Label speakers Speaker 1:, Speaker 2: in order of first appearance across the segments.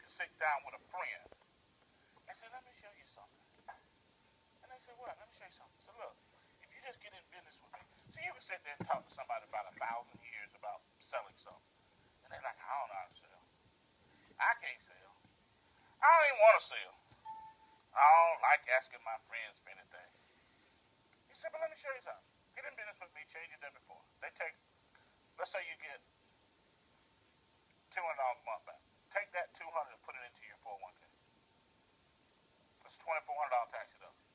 Speaker 1: could sit down with a friend and say, let me show you something. And they said, what? Let me show you something. So look, if you just get in business with me, so you can sit there and talk to somebody about 1,000 years about selling something. And they're like, I don't know how to sell. I can't sell. I don't even want to sell. I don't like asking my friends for anything. He said, but let me show you something. Get in business with me, change your done before. They take, let's say you get $200 a month back. Take that $200 and put it into your 401k. That's $2,400 tax deduction.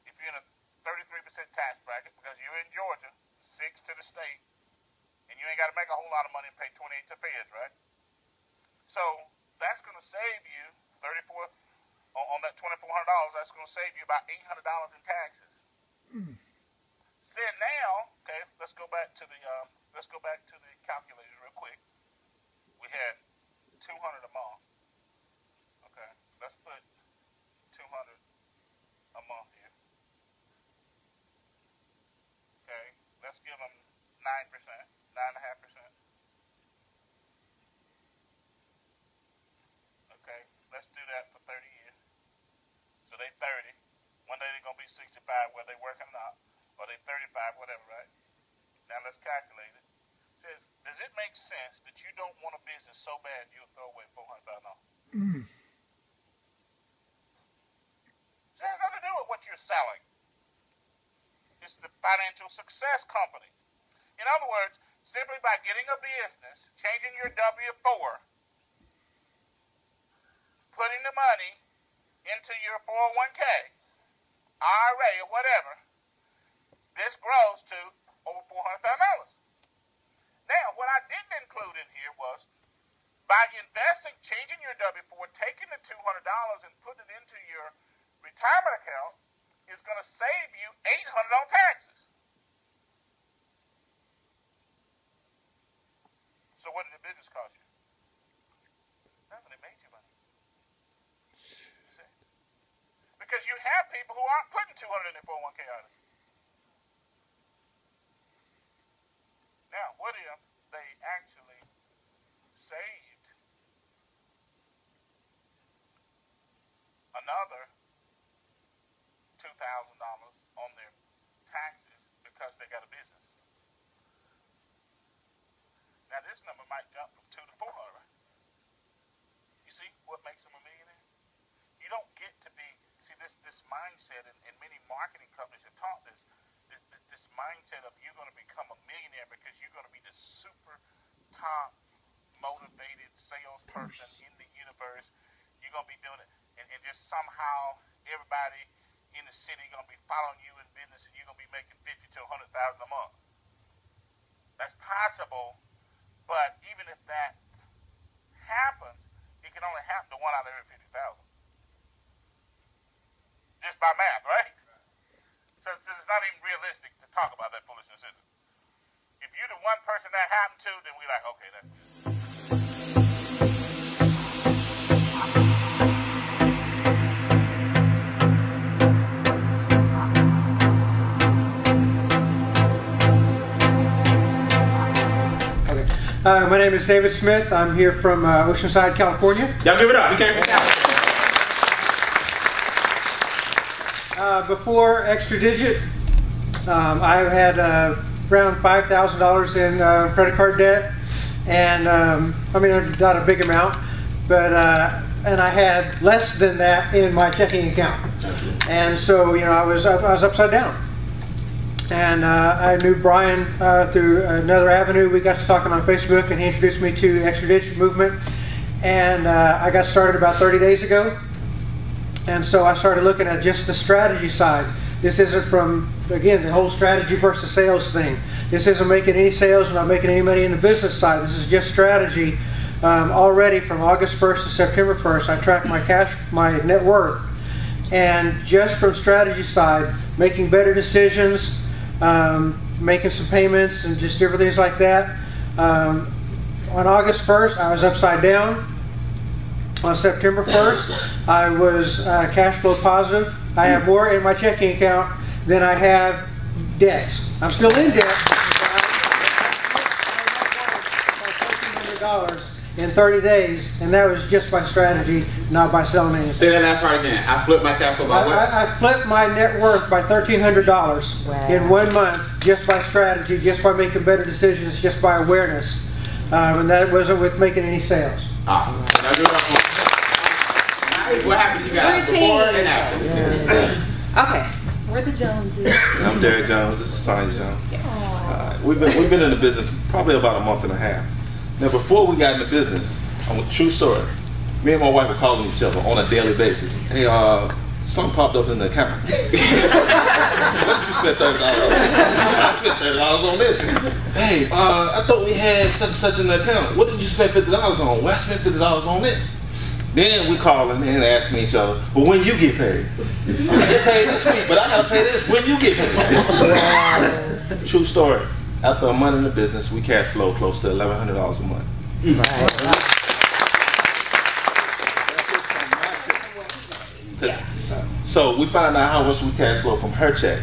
Speaker 1: If you're in a 33% tax bracket, because you're in Georgia, 6 to the state, and you ain't got to make a whole lot of money and pay 28 to feds, right? So that's going to save you 34 on that $2,400. That's going to save you about $800 in taxes. So now, okay, let's go back to the calculators real quick. We had 200 a month. Okay, let's put 200 a month here. Okay, let's give them 9%, 9.5%. Okay, let's do that for 30 years. So they 30. One day they're going to be 65, whether they working or not, or they 35, whatever, right? Now let's calculate it. It says, does it make sense that you don't want a business so bad you'll throw away $400,000? So it has nothing to do with what you're selling. It's the financial success company. In other words, simply by getting a business, changing your W-4, putting the money into your 401k, IRA, or whatever, this grows to over $400,000. Now, what I didn't include in here was by investing, changing your W-4, taking the $200 and putting it into your retirement account is going to save you $800 on taxes. So what did the business cost you? Nothing. It made you money. You see? Because you have people who aren't putting $200 in their 401k either. Now, what if they actually saved another $2,000 on their taxes because they got a business? Now, this number might jump from 2 to 400, right? You see what makes them a millionaire? You don't get to be, see, this mindset, and many marketing companies have taught this mindset of you're going to become a millionaire because you're going to be the super top motivated salesperson in the universe. You're going to be doing it, and just somehow everybody in the city going to be following you in business, and you're going to be making $50,000 to $100,000 a month. That's possible, but even if that happens, it can only happen to 1 out of every 50,000. Just by math, right? So it's not even realistic to talk about that foolishness, is it? If you're the one person that happened to, then we're like, okay, that's good.
Speaker 2: My name is David Smith. I'm here from Oceanside, California.
Speaker 3: Y'all give it up. You can't.
Speaker 2: Before Extra Digit, I had around $5,000 in credit card debt, and I mean, not a big amount, but and I had less than that in my checking account, and so I was upside down. And I knew Brian through another avenue. We got to talking on Facebook, and he introduced me to Extra Digit movement, and I got started about 30 days ago. And so I started looking at just the strategy side. This isn't from, again, the whole strategy versus sales thing. This isn't making any sales, not making any money in the business side. This is just strategy. Already from August 1st to September 1st, I tracked my cash, my net worth. And just from strategy side, making better decisions, making some payments and just different things like that. On August 1st, I was upside down. On September 1st, I was cash flow positive. I have more in my checking account than I have debts. I'm still in debt. $1,400 in 30 days, and that was just by strategy, not by selling anything.
Speaker 3: Say that last part again. I flipped my cash flow by what?
Speaker 2: I flipped my net worth by $1,300 in 1 month, just by strategy, just by making better decisions, just by awareness. And that wasn't with making any sales.
Speaker 3: Awesome. Now do it up. What happened to you guys before and after?
Speaker 4: Yeah. Okay, we're the Joneses.
Speaker 5: I'm Derek Jones. This is Sonny Jones. We've been in the business probably about a month and a half. Now, before we got in the business, true story. Me and my wife were calling each other on a daily basis. Hey, something popped up in the account. What did you spend $30 on? I spent $30 on this. Hey, I thought we had such and such in the account. What did you spend $50 on? Well, I spent $50 on this. Then we calling and asking each other, well, when you get paid? I get paid this week, but I gotta pay this when you get paid. True story. After a month in the business, we cash flow close to $1,100 a month. So we find out how much we cash flow from her check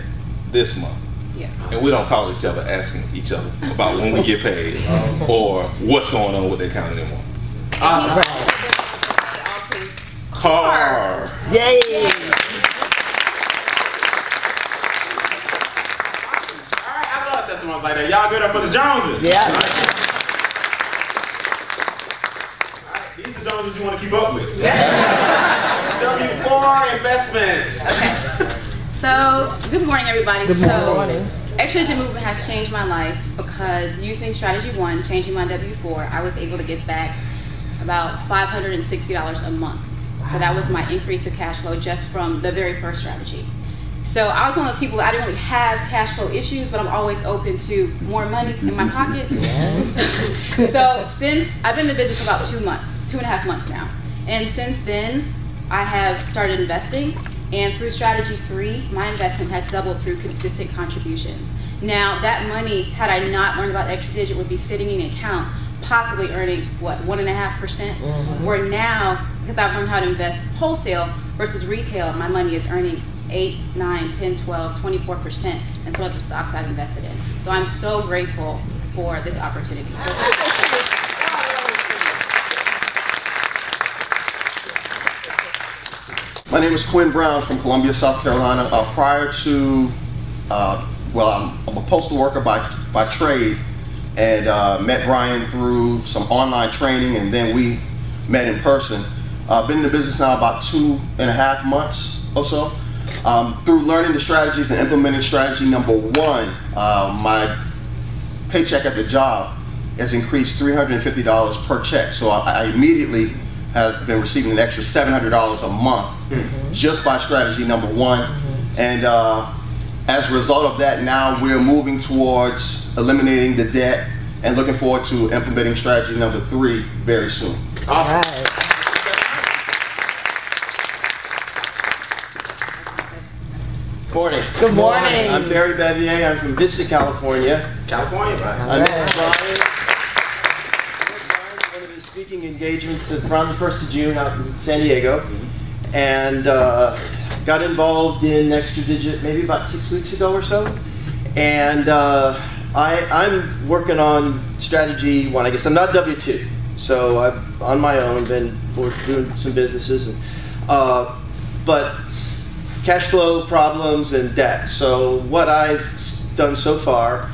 Speaker 5: this month. Yeah. And we don't call each other asking each other about when we get paid or what's going on with the account anymore. Car.
Speaker 6: Yay!
Speaker 3: Like that. Y'all good up for the Joneses?
Speaker 6: Yeah.
Speaker 3: All right. These are the Joneses you want to keep up with. W4 Investments.
Speaker 4: Okay. So, good morning, everybody.
Speaker 6: Good morning.
Speaker 4: Extra Digit Movement has changed my life because using Strategy 1, changing my W4, I was able to get back about $560 a month. So that was my increase of cash flow just from the very first strategy. So I was one of those people, I didn't really have cash flow issues, but I'm always open to more money in my pocket. So since, I've been in the business for about 2 months, 2.5 months now. And since then, I have started investing. And through Strategy 3, my investment has doubled through consistent contributions. Now, that money, had I not learned about Extra Digit, would be sitting in an account, possibly earning, what, 1.5%? Where now, because I've learned how to invest wholesale versus retail, my money is earning 8, 9, 10, 12, 24% in some of the stocks I've invested in. So I'm so grateful for this opportunity. So
Speaker 7: my name is Quinn Brown from Columbia, South Carolina. Prior to, well, I'm a postal worker by trade, and met Brian through some online training, and then we met in person. I've been in the business now about 2.5 months or so. Through learning the strategies and implementing strategy number 1, my paycheck at the job has increased $350 per check. So I immediately have been receiving an extra $700 a month just by strategy number 1. And as a result of that, now we're moving towards eliminating the debt and looking forward to implementing strategy number 3 very soon.
Speaker 3: Awesome.
Speaker 6: Right.
Speaker 8: Morning.
Speaker 6: Good morning.
Speaker 8: I'm Barry Bavier. I'm from Vista, California.
Speaker 3: California, right?
Speaker 8: I met Brian. One of his speaking engagements around the 1st of June out in San Diego, and got involved in Extra Digit maybe about 6 weeks ago or so. And I'm working on strategy 1. I guess I'm not W2, so I'm on my own. Been doing some businesses, and but cash flow problems and debt. So what I've done so far,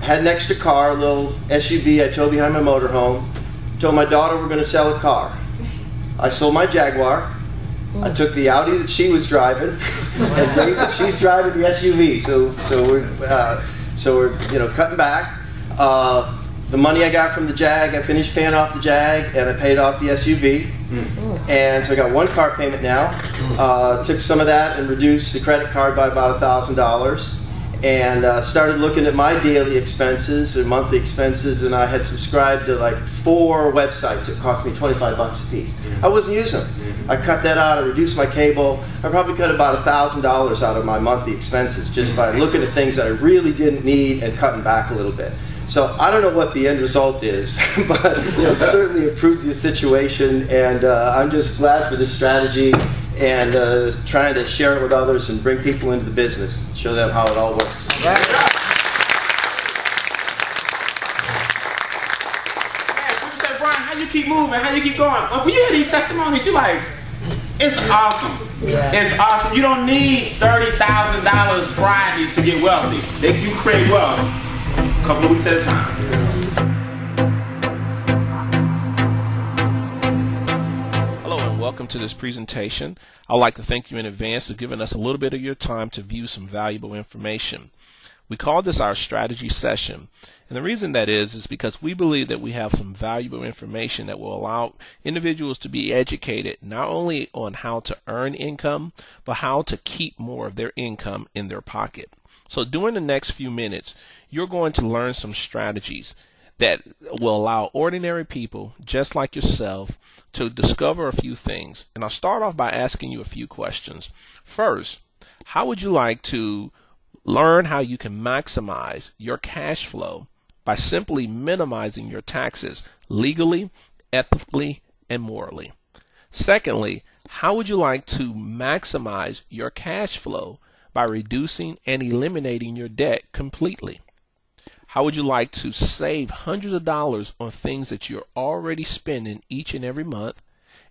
Speaker 8: had an extra car, a little SUV I towed behind my motorhome. Told my daughter we're going to sell a car. I sold my Jaguar. I took the Audi that she was driving, and she's driving the SUV. So we're cutting back. The money I got from the Jag, I finished paying off the Jag, and I paid off the SUV. And so I got 1 car payment now. Took some of that and reduced the credit card by about $1,000. And started looking at my daily expenses and monthly expenses, and I had subscribed to like 4 websites that cost me $25 a piece. I wasn't using them. I cut that out, I reduced my cable. I probably cut about $1,000 out of my monthly expenses just by looking at things that I really didn't need and cutting back a little bit. So I don't know what the end result is, but it certainly improved the situation, and I'm just glad for this strategy and trying to share it with others and bring people into the business, show them how it all works.
Speaker 3: Man, we say, Brian, Brian, how you keep moving? How you keep going? When you hear these testimonies, you're like, it's awesome.
Speaker 6: Yeah.
Speaker 3: It's awesome. You don't need $30,000 Friday to get wealthy. You create wealth a couple of weeks at a time.
Speaker 9: Hello and welcome to this presentation. I'd like to thank you in advance for giving us a little bit of your time to view some valuable information. We call this our strategy session. And the reason that is because we believe that we have some valuable information that will allow individuals to be educated not only on how to earn income, but how to keep more of their income in their pocket. So during the next few minutes, you're going to learn some strategies that will allow ordinary people just like yourself to discover a few things. And I'll start off by asking you a few questions. First, how would you like to learn how you can maximize your cash flow by simply minimizing your taxes legally, ethically, and morally? Secondly, how would you like to maximize your cash flow by reducing and eliminating your debt completely? How would you like to save hundreds of dollars on things that you're already spending each and every month?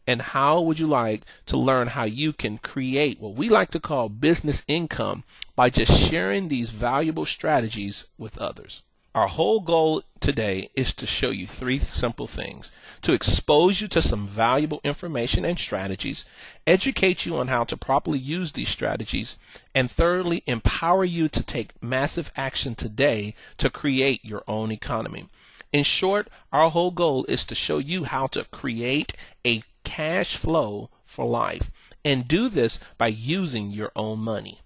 Speaker 9: And how would you like to learn how you can create what we like to call business income by just sharing these valuable strategies with others? Our whole goal today is to show you three simple things: to expose you to some valuable information and strategies, educate you on how to properly use these strategies, and thirdly, empower you to take massive action today to create your own economy. In short, our whole goal is to show you how to create a cash flow for life and do this by using your own money.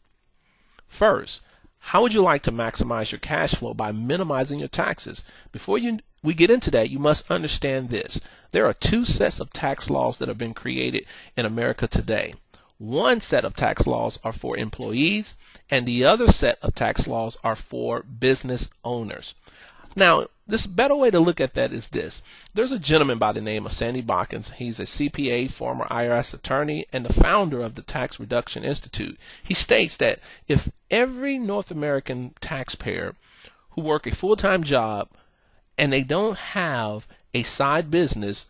Speaker 9: First, how would you like to maximize your cash flow by minimizing your taxes? Before we get into that, you must understand this. There are two sets of tax laws that have been created in America today. One set of tax laws are for employees, and the other set of tax laws are for business owners. Now, this better way to look at that is this. There's a gentleman by the name of Sandy Botkins. He's a CPA, former IRS attorney, and the founder of the Tax Reduction Institute. He states that if every North American taxpayer who work a full-time job and they don't have a side business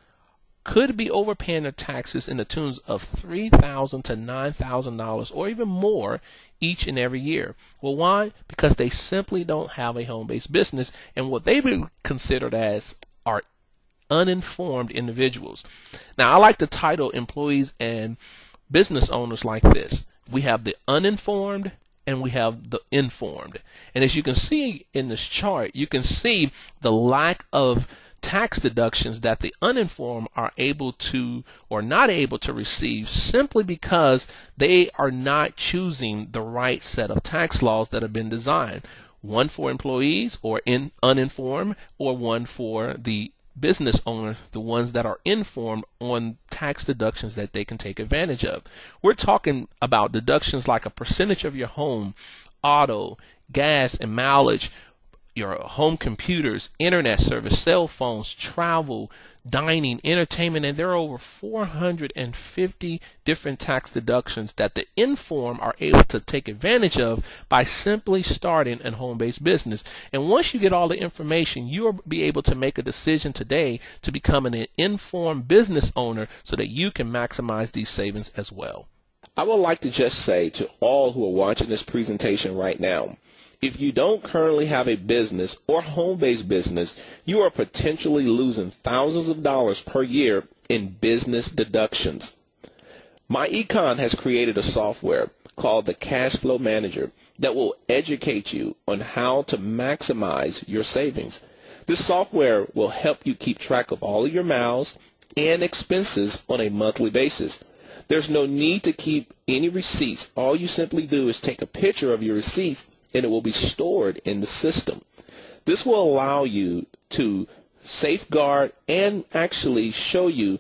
Speaker 9: could be overpaying their taxes in the tunes of $3,000 to $9,000 or even more each and every year. Well, why? Because they simply don't have a home-based business, and what they be considered as are uninformed individuals. Now, I like to title employees and business owners like this. We have the uninformed and we have the informed. And as you can see in this chart, you can see the lack of tax deductions that the uninformed are able to or not able to receive simply because they are not choosing the right set of tax laws that have been designed. One for employees or uninformed, or one for the business owner, the ones that are informed on tax deductions that they can take advantage of. We're talking about deductions like a percentage of your home, auto, gas, and mileage, your home computers, internet service, cell phones, travel, dining, entertainment, and there are over 450 different tax deductions that the informed are able to take advantage of by simply starting a home-based business. And once you get all the information, you'll be able to make a decision today to become an informed business owner so that you can maximize these savings as well. I would like to just say to all who are watching this presentation right now, if you don't currently have a business or home-based business, you are potentially losing thousands of dollars per year in business deductions. MyEcon has created a software called the Cash Flow Manager that will educate you on how to maximize your savings. This software will help you keep track of all of your miles and expenses on a monthly basis. There's no need to keep any receipts. All you simply do is take a picture of your receipts and it will be stored in the system. This will allow you to safeguard and actually show you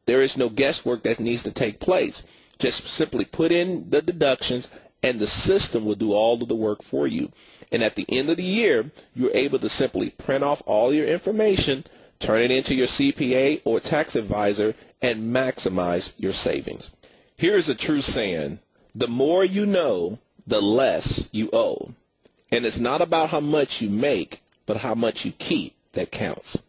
Speaker 9: there is no guesswork that needs to take place. Just simply put in the deductions and the system will do all of the work for you. And at the end of the year, you're able to simply print off all your information, turn it into your CPA or tax advisor, and maximize your savings. Here's a true saying: the more you know, the less you owe. And it's not about how much you make, but how much you keep that counts.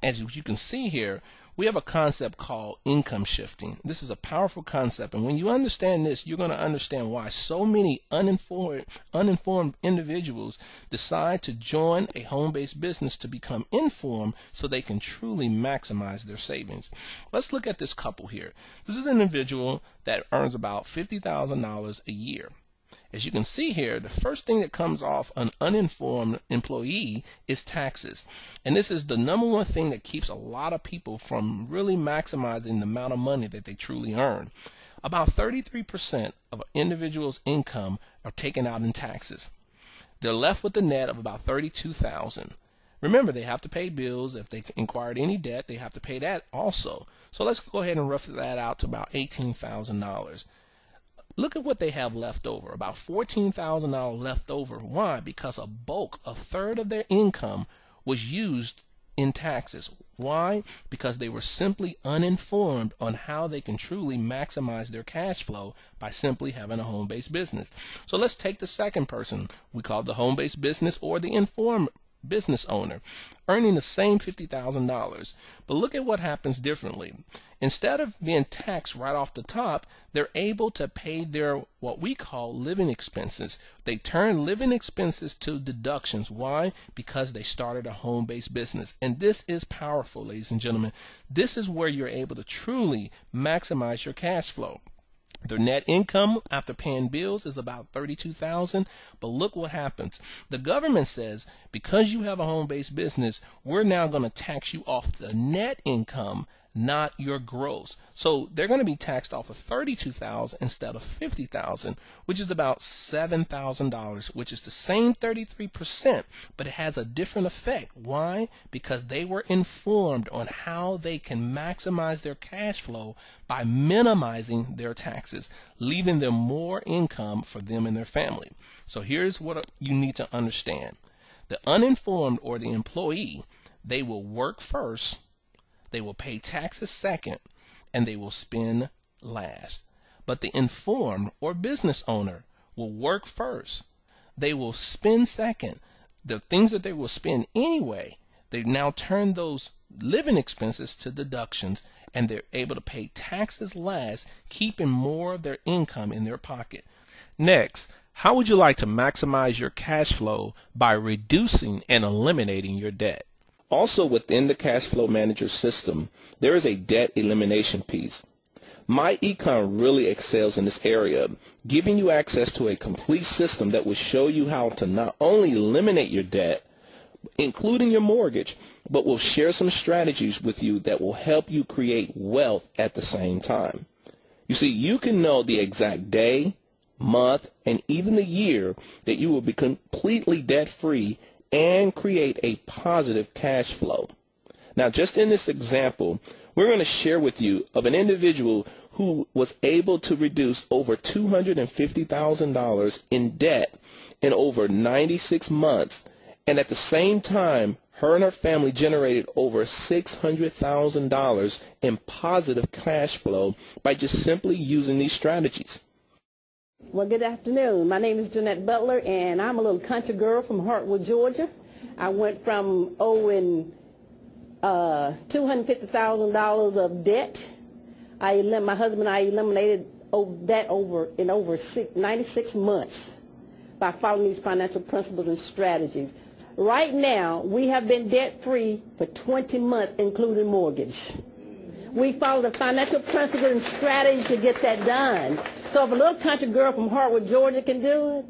Speaker 9: as you can see here, we have a concept called income shifting. This is a powerful concept, and when you understand this, you're going to understand why so many uninformed individuals decide to join a home-based business to become informed so they can truly maximize their savings. Let's look at this couple here. This is an individual that earns about $50,000 a year. As you can see here, the first thing that comes off an uninformed employee is taxes. And this is the number one thing that keeps a lot of people from really maximizing the amount of money that they truly earn. About 33% of an individual's income are taken out in taxes. They're left with a net of about $32,000. Remember, they have to pay bills. If they acquired any debt, they have to pay that also. So let's go ahead and rough that out to about $18,000. Look at what they have left over, about $14,000 left over. Why? Because a third of their income was used in taxes. Why? Because they were simply uninformed on how they can truly maximize their cash flow by simply having a home-based business. So let's take the second person. We call the home-based business or the informed business owner, earning the same $50,000. But look at what happens differently. Instead of being taxed right off the top, they're able to pay their what we call living expenses. They turn living expenses to deductions. Why? Because they started a home-based business. And this is powerful, ladies and gentlemen. This is where you're able to truly maximize your cash flow. Their net income after paying bills is about $32,000, but look what happens. The government says because you have a home-based business, we're now going to tax you off the net income, not your gross. So they're going to be taxed off of $32,000 instead of $50,000, which is about $7,000, which is the same 33%, but it has a different effect. Why? Because they were informed on how they can maximize their cash flow by minimizing their taxes, leaving them more income for them and their family. So here's what you need to understand. The uninformed or the employee, they will work first, they will pay taxes second, and they will spend last. But the informed or business owner will work first. They will spend second. The things that they will spend anyway, they now turn those living expenses to deductions, and they're able to pay taxes last, keeping more of their income in their pocket. Next, how would you like to maximize your cash flow by reducing and eliminating your debt? Also within the Cash Flow Manager system, there is a debt elimination piece. MyEcon really excels in this area, giving you access to a complete system that will show you how to not only eliminate your debt, including your mortgage, but will share some strategies with you that will help you create wealth at the same time. You see, you can know the exact day, month, and even the year that you will be completely debt-free and create a positive cash flow. Now, just in this example, we're going to share with you of an individual who was able to reduce over $250,000 in debt in over 96 months, and at the same time, her and her family generated over $600,000 in positive cash flow by just simply using these strategies.
Speaker 6: Well, good afternoon. My name is Jeanette Butler, and I'm a little country girl from Hartwood, Georgia. I went from owing $250,000 of debt. My husband and I eliminated that in over 96 months by following these financial principles and strategies. Right now, we have been debt-free for 20 months, including mortgage. We follow the financial principles and strategies to get that done. So if a little country girl from Hartwood, Georgia can do it,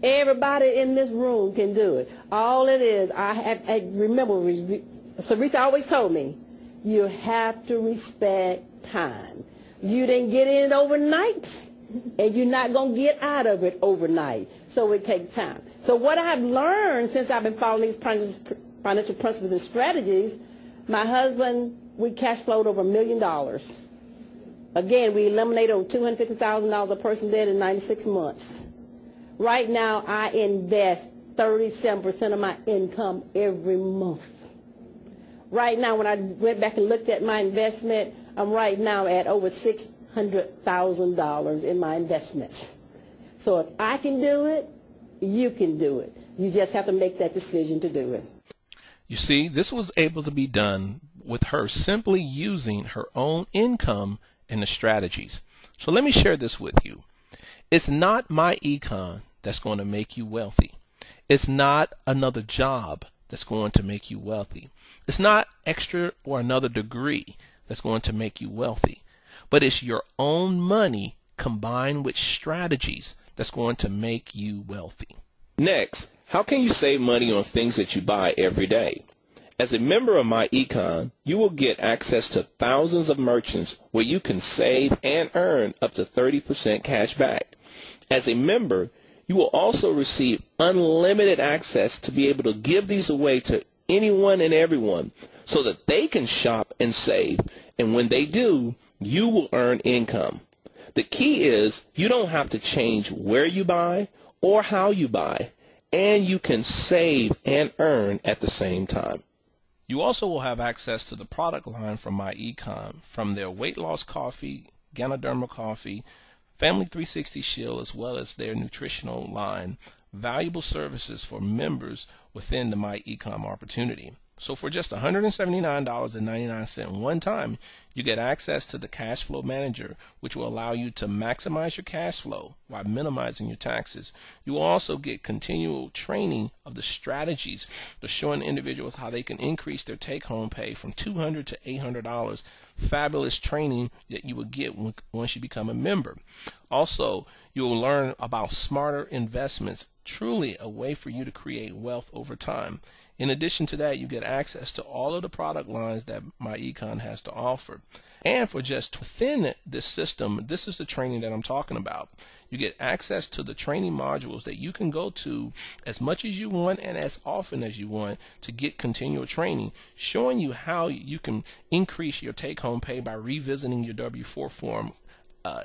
Speaker 6: everybody in this room can do it. All it is, I remember, Sarita always told me, you have to respect time. You didn't get in it overnight, and you're not going to get out of it overnight. So it takes time. So what I've learned since I've been following these financial principles and strategies, my husband, we cash flowed over $1 million. Again, we eliminated over $250,000 a person dead in 96 months. Right now, I invest 37% of my income every month. Right now, when I went back and looked at my investment, I'm right now at over $600,000 in my investments. So if I can do it, you can do it. You just have to make that decision to do it.
Speaker 9: You see, this was able to be done with her simply using her own income and the strategies. So let me share this with you. It's not MyEcon that's going to make you wealthy. It's not another job that's going to make you wealthy. It's not extra or another degree that's going to make you wealthy. But it's your own money combined with strategies that's going to make you wealthy. Next, how can you save money on things that you buy every day? As a member of MyEcon, you will get access to thousands of merchants where you can save and earn up to 30% cash back. As a member, you will also receive unlimited access to be able to give these away to anyone and everyone so that they can shop and save. And when they do, you will earn income. The key is you don't have to change where you buy or how you buy, and you can save and earn at the same time. You also will have access to the product line from MyEcon, from their weight loss coffee, Ganoderma coffee, Family 360 Shield, as well as their nutritional line, valuable services for members within the MyEcon opportunity. So for just $179.99 one time, you get access to the Cash Flow Manager, which will allow you to maximize your cash flow while minimizing your taxes. You will also get continual training of the strategies to showing individuals how they can increase their take-home pay from $200 to $800. Fabulous training that you will get once you become a member. Also, you will learn about smarter investments, truly a way for you to create wealth over time. In addition to that, you get access to all of the product lines that MyEcon has to offer. And for just within this system, this is the training that I'm talking about. You get access to the training modules that you can go to as much as you want and as often as you want to get continual training, showing you how you can increase your take-home pay by revisiting your W-4 form.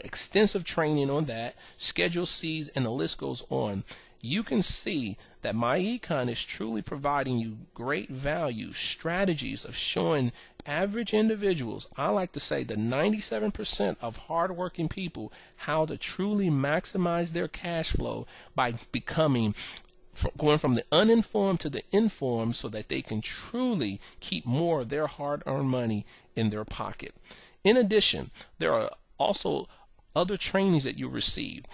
Speaker 9: Extensive training on that, Schedule C's, and the list goes on. You can see that MyEcon is truly providing you great value strategies of showing average individuals, I like to say the 97% of hardworking people, how to truly maximize their cash flow by going from the uninformed to the informed so that they can truly keep more of their hard-earned money in their pocket. In addition, there are also other trainings that you receive.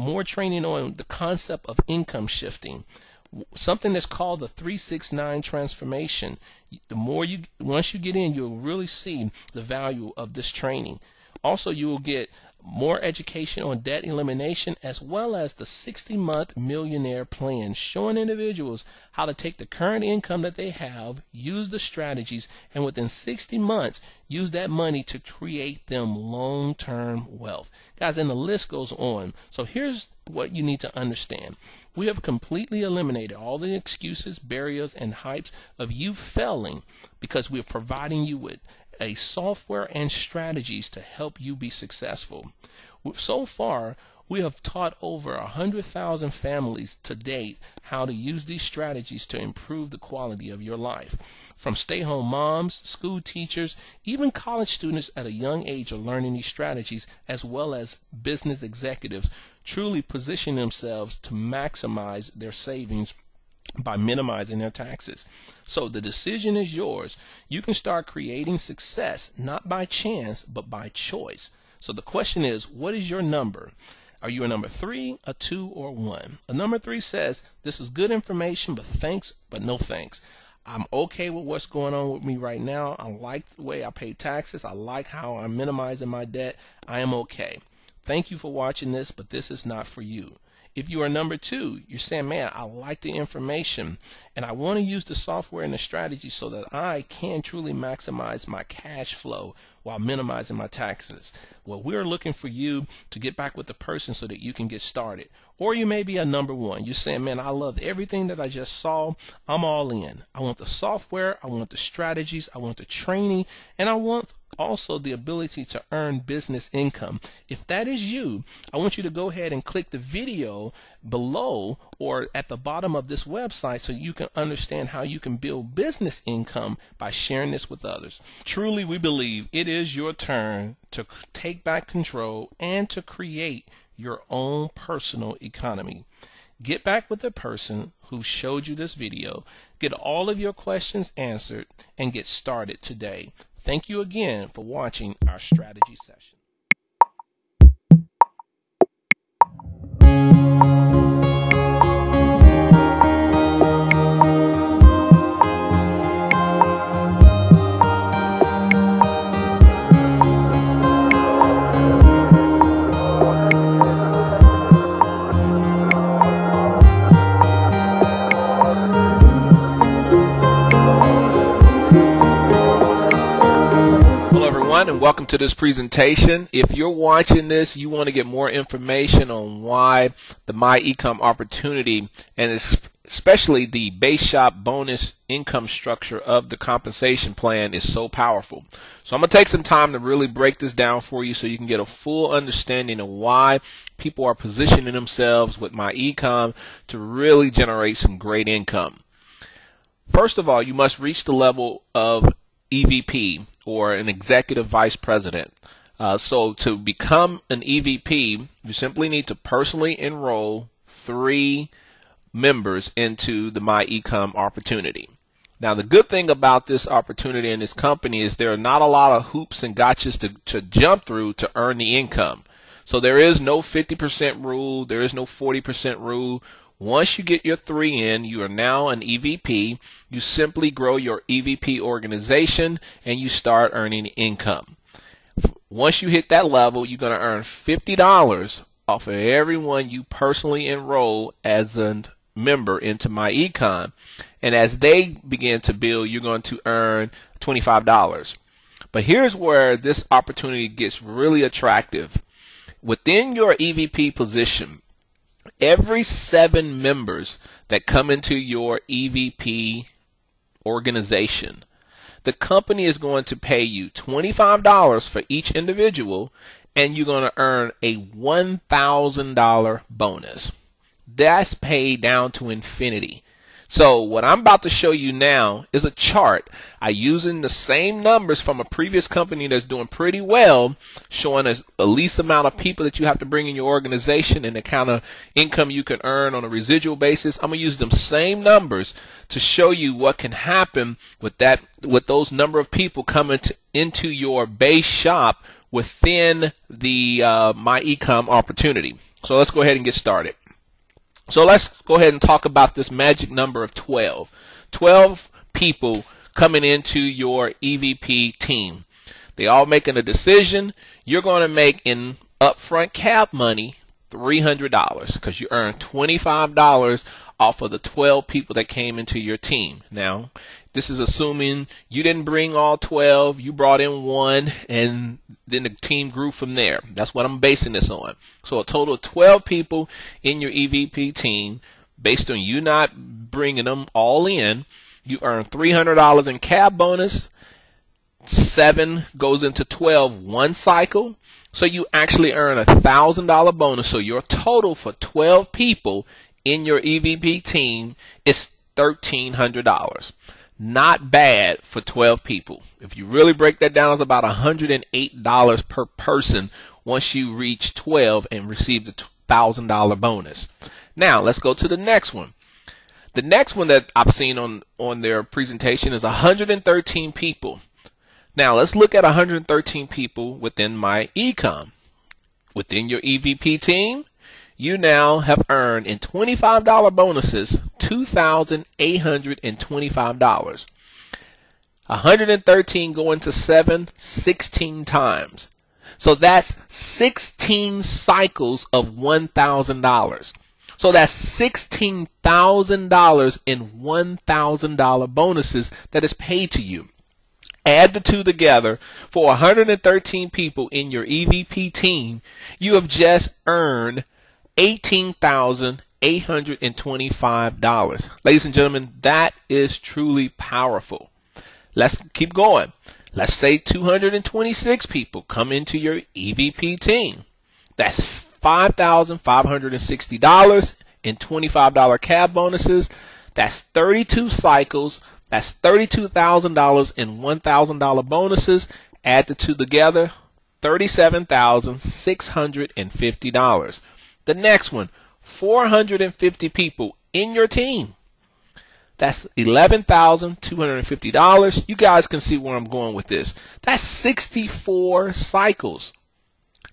Speaker 9: More training on the concept of income shifting, something that's called the 369 transformation. Once you get in, you'll really see the value of this training. Also, you will get more education on debt elimination, as well as the 60-month millionaire plan, showing individuals how to take the current income that they have, use the strategies, and within 60 months, use that money to create them long-term wealth. Guys, and the list goes on. So here's what you need to understand. We have completely eliminated all the excuses, barriers, and hypes of you failing because we're providing you with a software and strategies to help you be successful. So far, we have taught over 100,000 families to date how to use these strategies to improve the quality of your life. From stay-home moms, school teachers, even college students at a young age are learning these strategies, as well as business executives truly position themselves to maximize their savings by minimizing their taxes. So the decision is yours. You can start creating success not by chance but by choice. So the question is, what is your number? Are you a number 3, a 2, or 1? A number 3 says, this is good information, but thanks, but no thanks. I'm okay with what's going on with me right now. I like the way I pay taxes. I like how I'm minimizing my debt. I am okay. Thank you for watching this, but this is not for you. If you are number 2, you're saying, man, I like the information and I want to use the software and the strategy so that I can truly maximize my cash flow while minimizing my taxes. Well, we're looking for you to get back with the person so that you can get started. Or you may be a number 1. You're saying, man, I love everything that I just saw. I'm all in. I want the software. I want the strategies. I want the training. And I want also the ability to earn business income. If that is you, I want you to go ahead and click the video below or at the bottom of this website so you can understand how you can build business income by sharing this with others. Truly, we believe it is your turn to take back control and to create your own personal economy. get back with the person who showed you this video, get all of your questions answered, and get started today. Thank you again for watching our strategy session. And welcome to this presentation. If you're watching this, you want to get more information on why the My Ecom opportunity, and especially the base shop bonus income structure of the compensation plan, is so powerful. So I'm going to take some time to really break this down for you so you can get a full understanding of why people are positioning themselves with My Ecom to really generate some great income. First of all, you must reach the level of EVP, or an executive vice president. So to become an EVP, you simply need to personally enroll 3 members into the My Ecom opportunity. Now, the good thing about this opportunity and this company is there are not a lot of hoops and gotchas to jump through to earn the income. So there is no 50% rule. There is no 40% rule. Once you get your 3 in, you are now an EVP. You simply grow your EVP organization and you start earning income. Once you hit that level, you're going to earn $50 off of everyone you personally enroll as a member into My Ecom. And as they begin to build, you're going to earn $25. But here's where this opportunity gets really attractive. Within your EVP position, every 7 members that come into your EVP organization, the company is going to pay you $25 for each individual, and you're going to earn a $1,000 bonus. That's paid down to infinity. So what I'm about to show you now is a chart. I'm using the same numbers from a previous company that's doing pretty well, showing us the least amount of people that you have to bring in your organization and the kind of income you can earn on a residual basis. I'm going to use them same numbers to show you what can happen with those number of people coming into your base shop within the My Ecom opportunity. So let's go ahead and get started. So let's go ahead and talk about this magic number of 12. 12 people coming into your EVP team. They all making a decision. You're going to make in upfront cab money $300 because you earn $25 off of the 12 people that came into your team. Now, this is assuming you didn't bring all 12, you brought in 1, and then the team grew from there. That's what I'm basing this on. So a total of 12 people in your EVP team, based on you not bringing them all in, you earn $300 in cab bonus. 7 goes into 12 one cycle. So you actually earn a $1,000 bonus. So your total for 12 people in your EVP team is $1,300. Not bad for 12 people. If you really break that down, it's about $108 per person once you reach 12 and receive the $1,000 bonus. Now, let's go to the next one. The next one that I've seen on their presentation is 113 people. Now, let's look at 113 people within My Ecom. Within your EVP team, you now have earned in $25 bonuses $2,825. 113 going to 7, 16 times. So that's 16 cycles of $1,000. So that's $16,000 in $1,000 bonuses that is paid to you. Add the two together, for 113 people in your EVP team, you have just earned $18,825. Ladies and gentlemen, that is truly powerful. Let's keep going. Let's say 226 people come into your EVP team. That's $5,560 in $25 cab bonuses. That's 32 cycles. That's $32,000 in $1,000 bonuses. Add the two together, $37,650. The next one, 450 people in your team. That's $11,250. You guys can see where I'm going with this. That's 64 cycles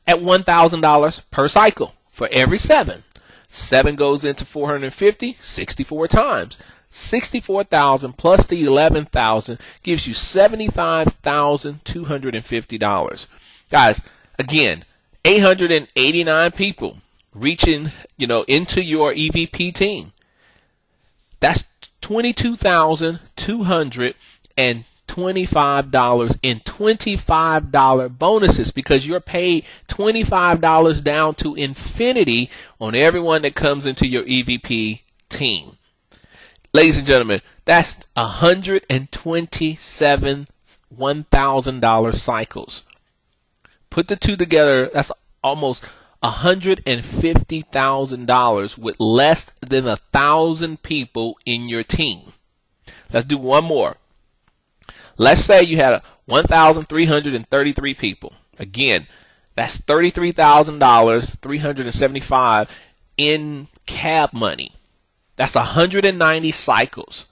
Speaker 9: at $1,000 per cycle for every 7. 7 goes into 450, 64 times. 64,000 plus the 11,000 gives you $75,250. Guys, again, 889 people reaching, into your EVP team. That's $22,225 in $25 bonuses, because you're paid $25 down to infinity on everyone that comes into your EVP team. Ladies and gentlemen, that's 127 $1,000 cycles. Put the two together, that's almost $150,000 with less than 1,000 people in your team. Let's do one more. Let's say you had 1,333 people. Again, that's $33,000, 375 in cab money. That's 190 cycles.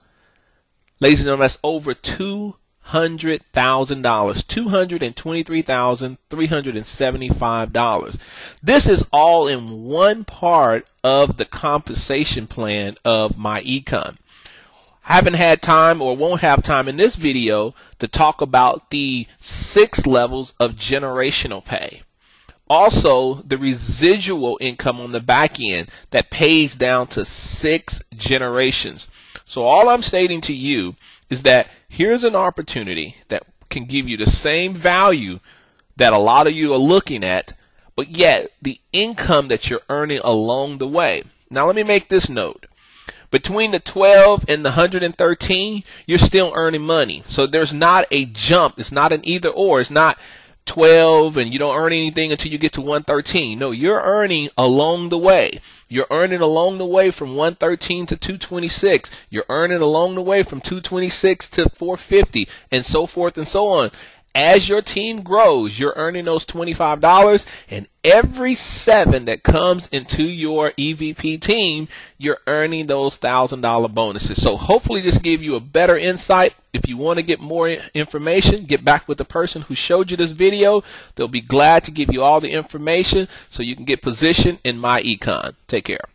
Speaker 9: Ladies and gentlemen, that's over $200,000, $223,375. This is all in one part of the compensation plan of my econ. I haven't had time, or won't have time in this video, to talk about the 6 levels of generational pay. Also, the residual income on the back end that pays down to 6 generations. So all I'm stating to you is that here's an opportunity that can give you the same value that a lot of you are looking at, but yet the income that you're earning along the way. Now let me make this note. Between the 12 and the 113, you're still earning money. So there's not a jump. It's not an either or. It's not 12 and you don't earn anything until you get to 113. No, you're earning along the way. You're earning along the way from 113 to 226. You're earning along the way from 226 to 450, and so forth and so on. As your team grows, you're earning those $25, and every 7 that comes into your EVP team, you're earning those $1,000 bonuses. So hopefully this gave you a better insight. If you want to get more information, get back with the person who showed you this video. They'll be glad to give you all the information so you can get positioned in my econ. Take care.